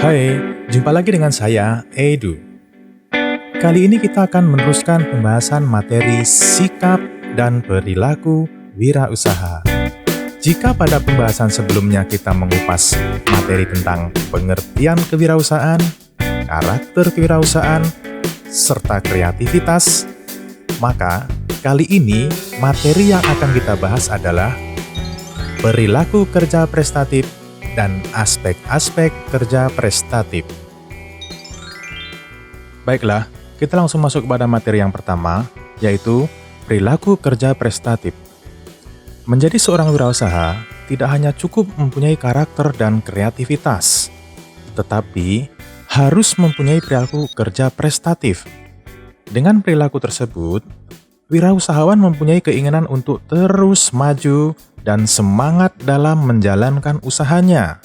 Hai, jumpa lagi dengan saya, Edu. Kali ini kita akan meneruskan pembahasan materi sikap dan perilaku wirausaha. Jika pada pembahasan sebelumnya kita mengupas materi tentang pengertian kewirausahaan, karakter kewirausahaan, serta kreativitas, maka kali ini materi yang akan kita bahas adalah perilaku kerja prestatif dan aspek-aspek kerja prestatif. Baiklah, kita langsung masuk kepada materi yang pertama, yaitu perilaku kerja prestatif. Menjadi seorang wirausaha tidak hanya cukup mempunyai karakter dan kreativitas, tetapi harus mempunyai perilaku kerja prestatif. Dengan perilaku tersebut, wirausahawan mempunyai keinginan untuk terus maju dan semangat dalam menjalankan usahanya.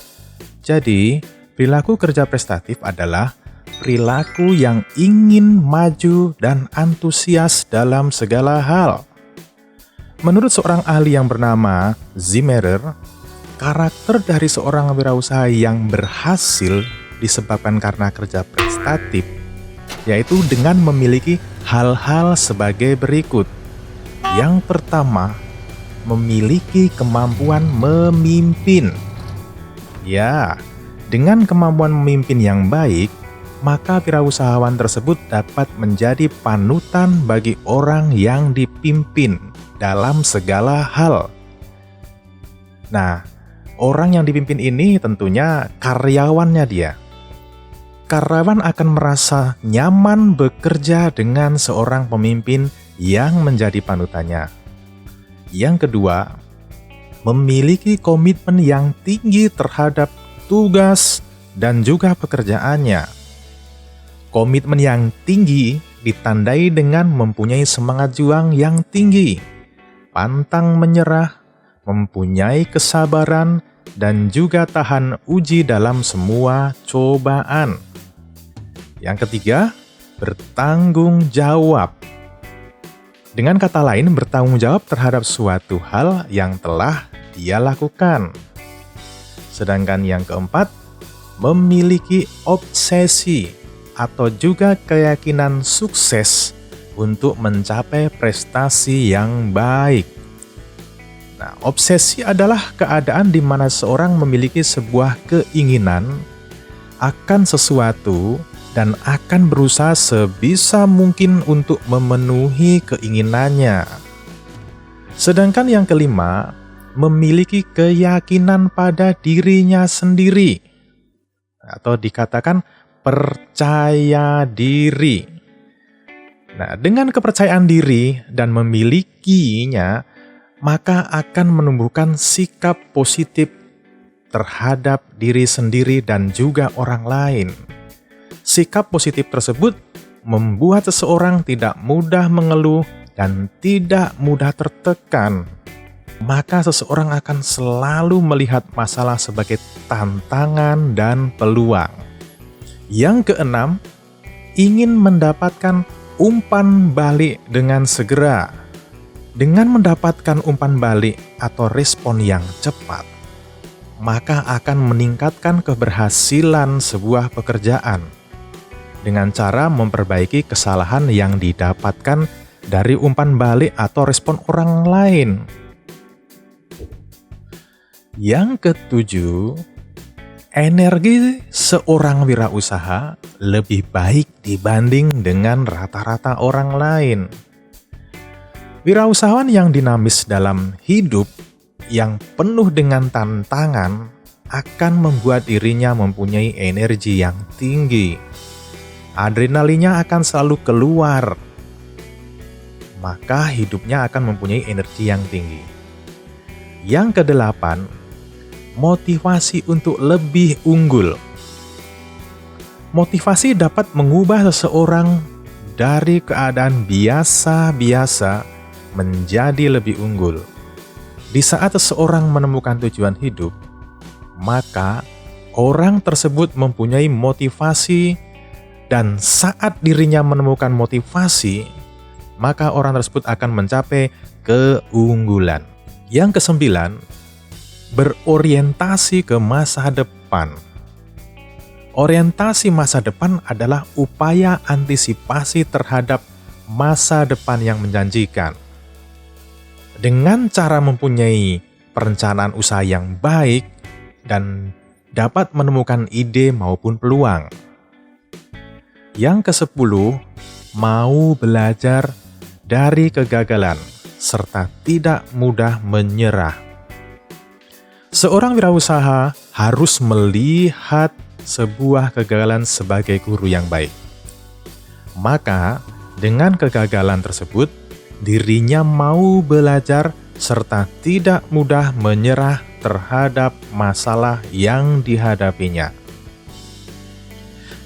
Jadi, perilaku kerja prestatif adalah perilaku yang ingin maju dan antusias dalam segala hal. Menurut seorang ahli yang bernama Zimmerer, karakter dari seorang wirausaha yang berhasil disebabkan karena kerja prestatif, yaitu dengan memiliki hal-hal sebagai berikut. Yang pertama, memiliki kemampuan memimpin. Ya, dengan kemampuan memimpin yang baik, maka wirausahawan tersebut dapat menjadi panutan bagi orang yang dipimpin dalam segala hal. Nah, orang yang dipimpin ini tentunya karyawannya dia. Karyawan akan merasa nyaman bekerja dengan seorang pemimpin yang menjadi panutannya. Yang kedua, memiliki komitmen yang tinggi terhadap tugas dan juga pekerjaannya. Komitmen yang tinggi ditandai dengan mempunyai semangat juang yang tinggi, pantang menyerah, mempunyai kesabaran, dan juga tahan uji dalam semua cobaan. Yang ketiga, bertanggung jawab. Dengan kata lain, bertanggung jawab terhadap suatu hal yang telah dia lakukan. Sedangkan yang keempat, memiliki obsesi atau juga keyakinan sukses untuk mencapai prestasi yang baik. Nah, obsesi adalah keadaan di mana seorang memiliki sebuah keinginan akan sesuatu dan akan berusaha sebisa mungkin untuk memenuhi keinginannya. Sedangkan yang kelima, memiliki keyakinan pada dirinya sendiri, atau dikatakan percaya diri. Nah, dengan kepercayaan diri dan memilikinya, maka akan menumbuhkan sikap positif terhadap diri sendiri dan juga orang lain. Sikap positif tersebut membuat seseorang tidak mudah mengeluh dan tidak mudah tertekan. Maka seseorang akan selalu melihat masalah sebagai tantangan dan peluang. Yang keenam, ingin mendapatkan umpan balik dengan segera. Dengan mendapatkan umpan balik atau respon yang cepat, maka akan meningkatkan keberhasilan sebuah pekerjaan dengan cara memperbaiki kesalahan yang didapatkan dari umpan balik atau respon orang lain. Yang ketujuh, energi seorang wirausaha lebih baik dibanding dengan rata-rata orang lain. Wirausahawan yang dinamis dalam hidup yang penuh dengan tantangan akan membuat dirinya mempunyai energi yang tinggi. Adrenalinnya akan selalu keluar, maka hidupnya akan mempunyai energi yang tinggi. Yang kedelapan, motivasi untuk lebih unggul. Motivasi dapat mengubah seseorang dari keadaan biasa-biasa menjadi lebih unggul. Di saat seseorang menemukan tujuan hidup, maka orang tersebut mempunyai motivasi, dan saat dirinya menemukan motivasi, maka orang tersebut akan mencapai keunggulan. Yang kesembilan, berorientasi ke masa depan. Orientasi masa depan adalah upaya antisipasi terhadap masa depan yang menjanjikan. Dengan cara mempunyai perencanaan usaha yang baik dan dapat menemukan ide maupun peluang. Yang ke-10, mau belajar dari kegagalan serta tidak mudah menyerah. Seorang wirausaha harus melihat sebuah kegagalan sebagai guru yang baik. Maka, dengan kegagalan tersebut, dirinya mau belajar serta tidak mudah menyerah terhadap masalah yang dihadapinya.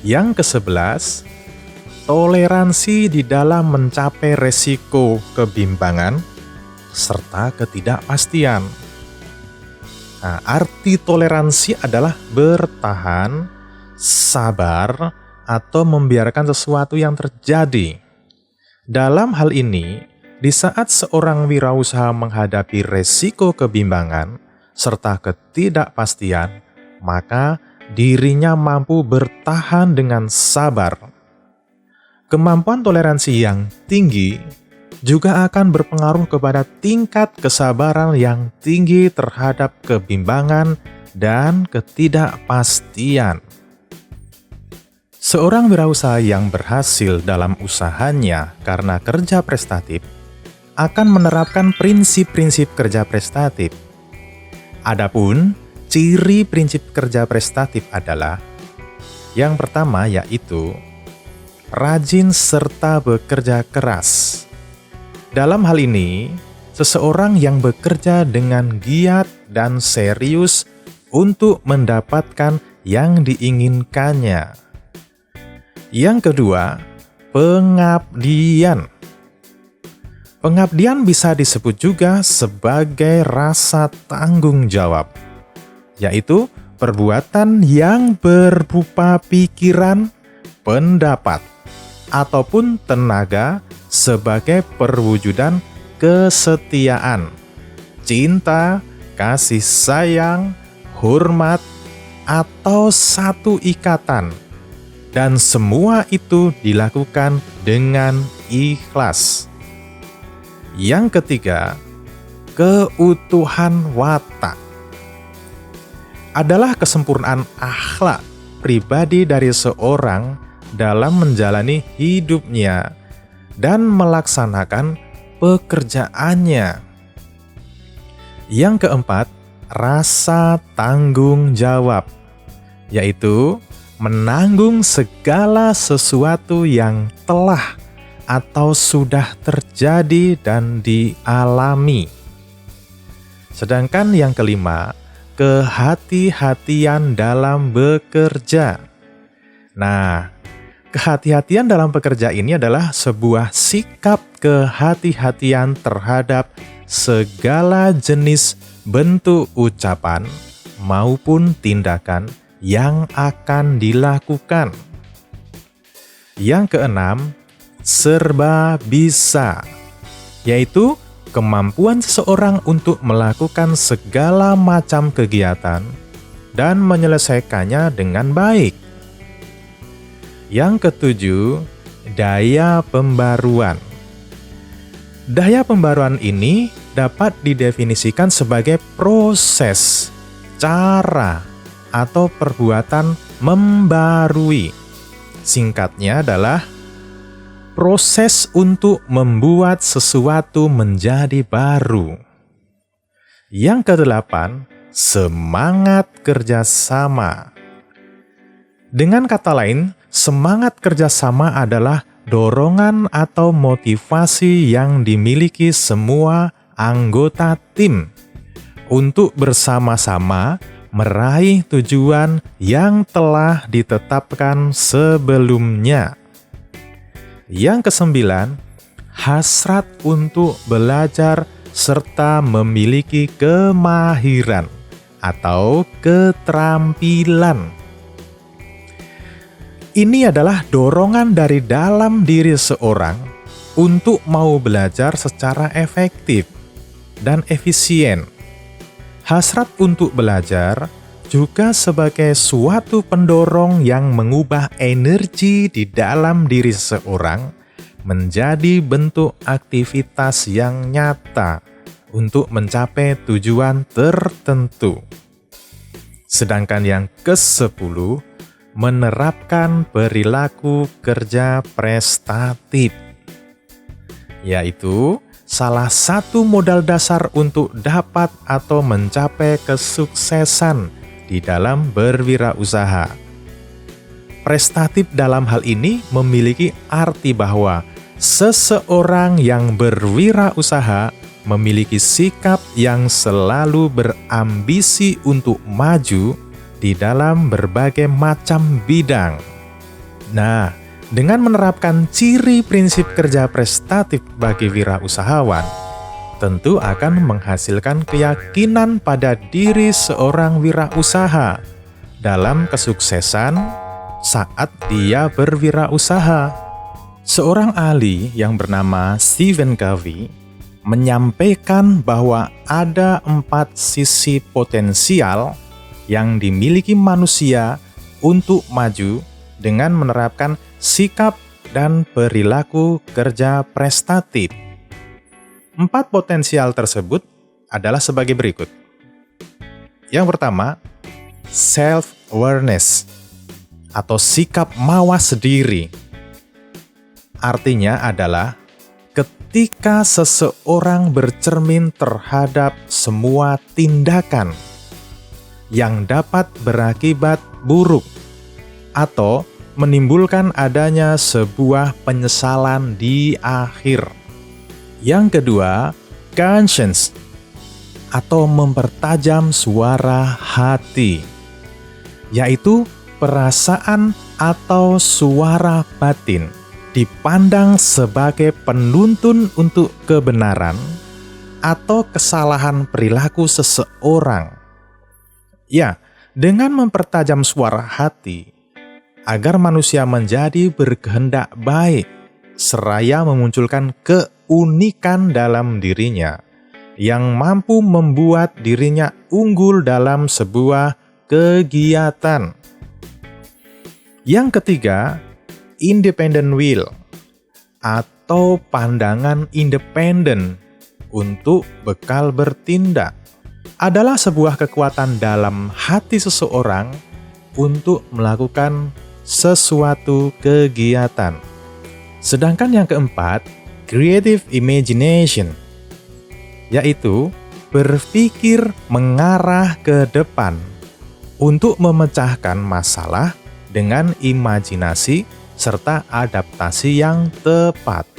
Yang ke-11, toleransi di dalam mencapai resiko kebimbangan serta ketidakpastian. Nah, arti toleransi adalah bertahan, sabar, atau membiarkan sesuatu yang terjadi. Dalam hal ini, di saat seorang wirausaha menghadapi resiko kebimbangan serta ketidakpastian, maka dirinya mampu bertahan dengan sabar. Kemampuan toleransi yang tinggi juga akan berpengaruh kepada tingkat kesabaran yang tinggi terhadap kebimbangan dan ketidakpastian. Seorang wirausaha yang berhasil dalam usahanya karena kerja prestatif akan menerapkan prinsip-prinsip kerja prestatif. Adapun ciri prinsip kerja prestatif adalah yang pertama yaitu rajin serta bekerja keras. Dalam hal ini, seseorang yang bekerja dengan giat dan serius untuk mendapatkan yang diinginkannya. Yang kedua, pengabdian. Pengabdian bisa disebut juga sebagai rasa tanggung jawab, yaitu perbuatan yang berupa pikiran, pendapat, ataupun tenaga sebagai perwujudan kesetiaan, cinta, kasih sayang, hormat, atau satu ikatan. Dan semua itu dilakukan dengan ikhlas. Yang ketiga, keutuhan watak adalah kesempurnaan akhlak pribadi dari seorang dalam menjalani hidupnya dan melaksanakan pekerjaannya. Yang keempat, rasa tanggung jawab, yaitu menanggung segala sesuatu yang telah atau sudah terjadi dan dialami. Sedangkan yang kelima, kehati-hatian dalam bekerja. Nah, kehati-hatian dalam bekerja ini adalah sebuah sikap kehati-hatian terhadap segala jenis bentuk ucapan maupun tindakan yang akan dilakukan. Yang keenam, serba bisa, yaitu kemampuan seseorang untuk melakukan segala macam kegiatan dan menyelesaikannya dengan baik. Yang ketujuh, daya pembaruan. Daya pembaruan ini dapat didefinisikan sebagai proses, cara, atau perbuatan membarui. Singkatnya adalah proses untuk membuat sesuatu menjadi baru. Yang kedelapan, semangat kerjasama. Dengan kata lain, semangat kerjasama adalah dorongan atau motivasi yang dimiliki semua anggota tim untuk bersama-sama meraih tujuan yang telah ditetapkan sebelumnya. Yang kesembilan, hasrat untuk belajar serta memiliki kemahiran atau keterampilan. Ini adalah dorongan dari dalam diri seorang untuk mau belajar secara efektif dan efisien. Hasrat untuk belajar juga sebagai suatu pendorong yang mengubah energi di dalam diri seseorang menjadi bentuk aktivitas yang nyata untuk mencapai tujuan tertentu. Sedangkan yang ke-10, menerapkan perilaku kerja prestatif, yaitu salah satu modal dasar untuk dapat atau mencapai kesuksesan di dalam berwirausaha. Prestatif dalam hal ini memiliki arti bahwa seseorang yang berwirausaha memiliki sikap yang selalu berambisi untuk maju di dalam berbagai macam bidang. Nah, dengan menerapkan ciri prinsip kerja prestatif bagi wirausahawan, tentu akan menghasilkan keyakinan pada diri seorang wirausaha dalam kesuksesan saat dia berwirausaha. Seorang ahli yang bernama Stephen Covey menyampaikan bahwa ada 4 sisi potensial yang dimiliki manusia untuk maju dengan menerapkan sikap dan perilaku kerja prestatif. 4 potensial tersebut adalah sebagai berikut. Yang pertama, self-awareness atau sikap mawas diri. Artinya adalah ketika seseorang bercermin terhadap semua tindakan yang dapat berakibat buruk atau menimbulkan adanya sebuah penyesalan di akhir. Yang kedua, conscience atau mempertajam suara hati, yaitu perasaan atau suara batin dipandang sebagai penuntun untuk kebenaran atau kesalahan perilaku seseorang. Ya, dengan mempertajam suara hati, agar manusia menjadi berkehendak baik, seraya memunculkan keunikan dalam dirinya, yang mampu membuat dirinya unggul dalam sebuah kegiatan. Yang ketiga, independent will, atau pandangan independen untuk bekal bertindak, adalah sebuah kekuatan dalam hati seseorang untuk melakukan sesuatu kegiatan. Sedangkan yang keempat, creative imagination, yaitu berpikir mengarah ke depan untuk memecahkan masalah dengan imajinasi serta adaptasi yang tepat.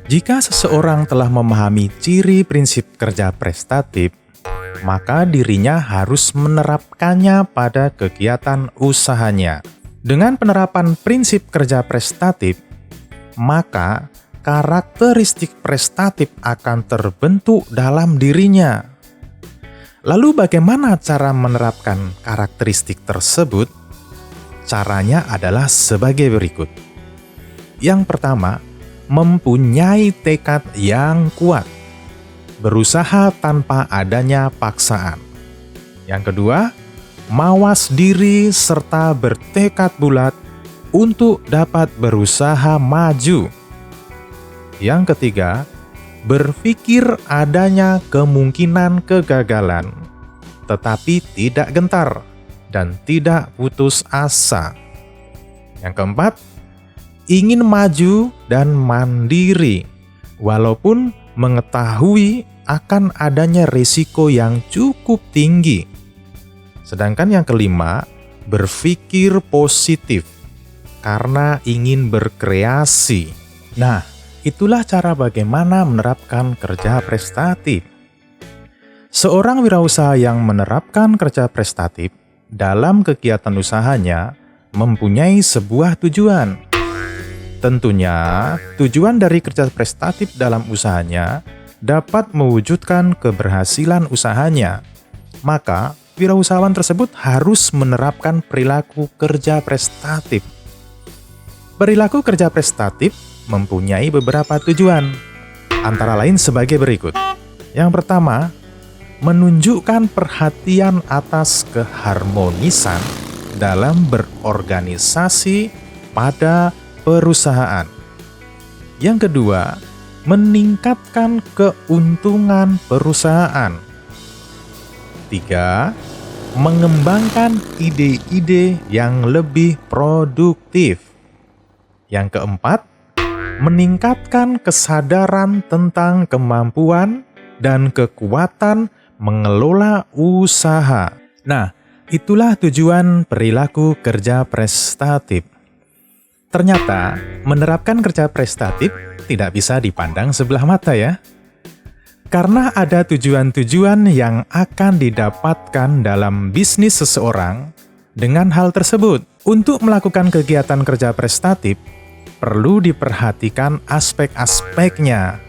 Jika seseorang telah memahami ciri prinsip kerja prestatif, maka dirinya harus menerapkannya pada kegiatan usahanya. Dengan penerapan prinsip kerja prestatif, maka karakteristik prestatif akan terbentuk dalam dirinya. Lalu bagaimana cara menerapkan karakteristik tersebut? Caranya adalah sebagai berikut. Yang pertama, mempunyai tekad yang kuat, berusaha tanpa adanya paksaan. Yang kedua, mawas diri serta bertekad bulat untuk dapat berusaha maju. Yang ketiga, berpikir adanya kemungkinan kegagalan, tetapi tidak gentar dan tidak putus asa. Yang keempat, ingin maju dan mandiri, walaupun mengetahui akan adanya risiko yang cukup tinggi. Sedangkan yang kelima, berpikir positif karena ingin berkreasi. Nah, itulah cara bagaimana menerapkan kerja prestatif. Seorang wirausaha yang menerapkan kerja prestatif dalam kegiatan usahanya mempunyai sebuah tujuan. Tentunya, tujuan dari kerja prestatif dalam usahanya dapat mewujudkan keberhasilan usahanya. Maka, wirausahawan tersebut harus menerapkan perilaku kerja prestatif. Perilaku kerja prestatif mempunyai beberapa tujuan, antara lain sebagai berikut. Yang pertama, menunjukkan perhatian atas keharmonisan dalam berorganisasi pada perusahaan. Yang kedua, meningkatkan keuntungan perusahaan. 3. Mengembangkan ide-ide yang lebih produktif. Yang keempat, meningkatkan kesadaran tentang kemampuan dan kekuatan mengelola usaha. Nah, itulah tujuan perilaku kerja prestatif. Ternyata, menerapkan kerja prestatif tidak bisa dipandang sebelah mata ya. Karena ada tujuan-tujuan yang akan didapatkan dalam bisnis seseorang dengan hal tersebut. Untuk melakukan kegiatan kerja prestatif, perlu diperhatikan aspek-aspeknya,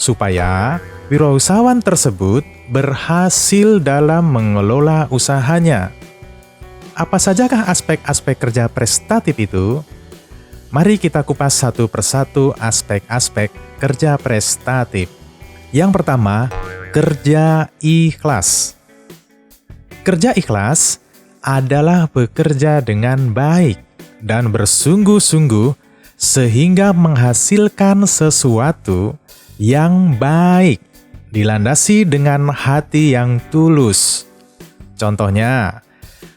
supaya wirausahawan tersebut berhasil dalam mengelola usahanya. Apa sajakah aspek-aspek kerja prestatif itu? Mari kita kupas satu persatu aspek-aspek kerja prestatif. Yang pertama, kerja ikhlas. Kerja ikhlas adalah bekerja dengan baik dan bersungguh-sungguh sehingga menghasilkan sesuatu yang baik, dilandasi dengan hati yang tulus. Contohnya,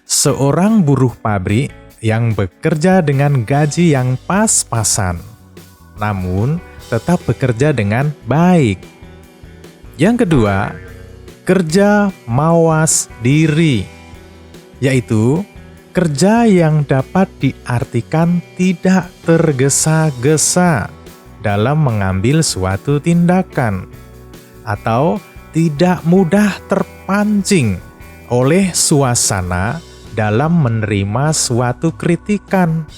seorang buruh pabrik yang bekerja dengan gaji yang pas-pasan, namun tetap bekerja dengan baik. Yang kedua, kerja mawas diri, yaitu kerja yang dapat diartikan tidak tergesa-gesa dalam mengambil suatu tindakan, atau tidak mudah terpancing oleh suasana dalam menerima suatu kritikan,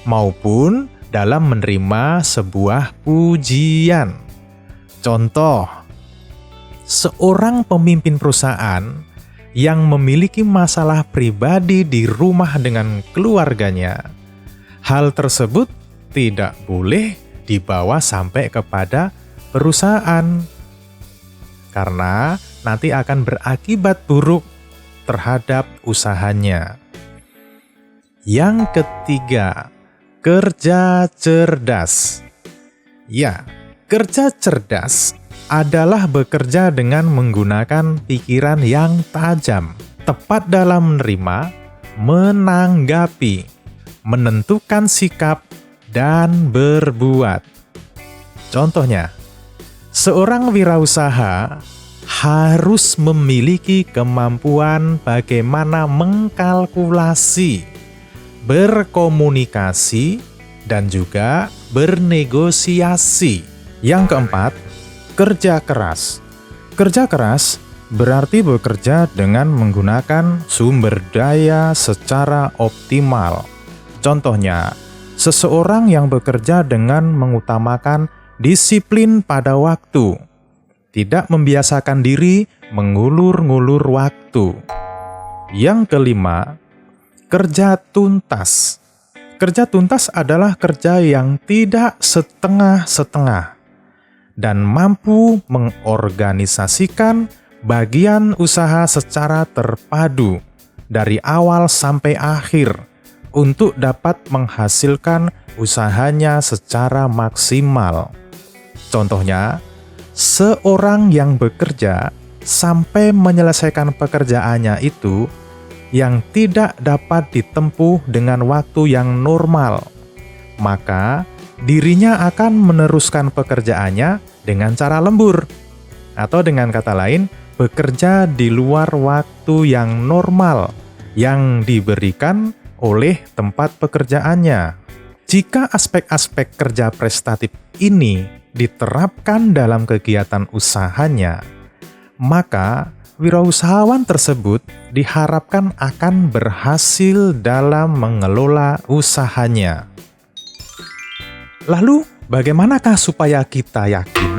maupun dalam menerima sebuah pujian. Contoh, seorang pemimpin perusahaan yang memiliki masalah pribadi di rumah dengan keluarganya, hal tersebut tidak boleh dibawa sampai kepada perusahaan, karena nanti akan berakibat buruk terhadap usahanya. Yang ketiga, kerja cerdas. Ya, kerja cerdas adalah bekerja dengan menggunakan pikiran yang tajam, tepat dalam menerima, menanggapi, menentukan sikap, dan berbuat. Contohnya, seorang wirausaha harus memiliki kemampuan bagaimana mengkalkulasi, berkomunikasi, dan juga bernegosiasi. Yang keempat, kerja keras. Kerja keras berarti bekerja dengan menggunakan sumber daya secara optimal. Contohnya, seseorang yang bekerja dengan mengutamakan disiplin pada waktu, tidak membiasakan diri mengulur-ngulur waktu. Yang kelima, kerja tuntas. Kerja tuntas adalah kerja yang tidak setengah-setengah dan mampu mengorganisasikan bagian usaha secara terpadu dari awal sampai akhir untuk dapat menghasilkan usahanya secara maksimal. Contohnya, seorang yang bekerja sampai menyelesaikan pekerjaannya itu yang tidak dapat ditempuh dengan waktu yang normal, maka dirinya akan meneruskan pekerjaannya dengan cara lembur, atau dengan kata lain, bekerja di luar waktu yang normal yang diberikan oleh tempat pekerjaannya. Jika aspek-aspek kerja prestatif ini diterapkan dalam kegiatan usahanya, maka wirausahawan tersebut diharapkan akan berhasil dalam mengelola usahanya. Lalu, bagaimanakah supaya kita yakin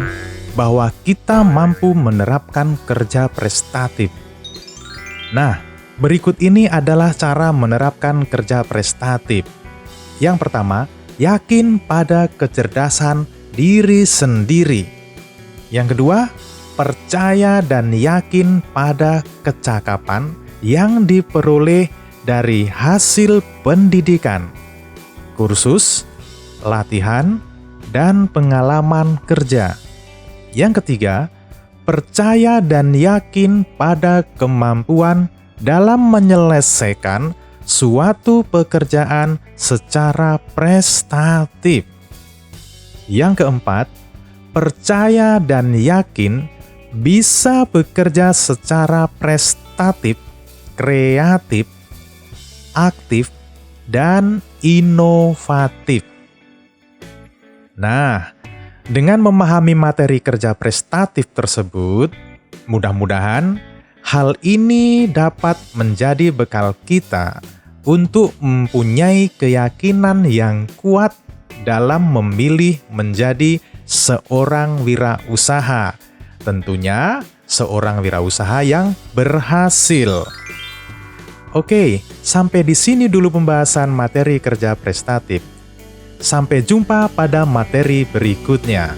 bahwa kita mampu menerapkan kerja prestatif? Nah, berikut ini adalah cara menerapkan kerja prestatif. Yang pertama, yakin pada kecerdasan diri sendiri. Yang kedua, percaya dan yakin pada kecakapan yang diperoleh dari hasil pendidikan, kursus, latihan, dan pengalaman kerja. Yang ketiga, percaya dan yakin pada kemampuan dalam menyelesaikan suatu pekerjaan secara prestatif. Yang keempat, percaya dan yakin bisa bekerja secara prestatif, kreatif, aktif, dan inovatif. Nah, dengan memahami materi kerja prestatif tersebut, mudah-mudahan hal ini dapat menjadi bekal kita untuk mempunyai keyakinan yang kuat dalam memilih menjadi seorang wirausaha. Tentunya seorang wirausaha yang berhasil. Oke, sampai di sini dulu pembahasan materi kerja prestatif. Sampai jumpa pada materi berikutnya.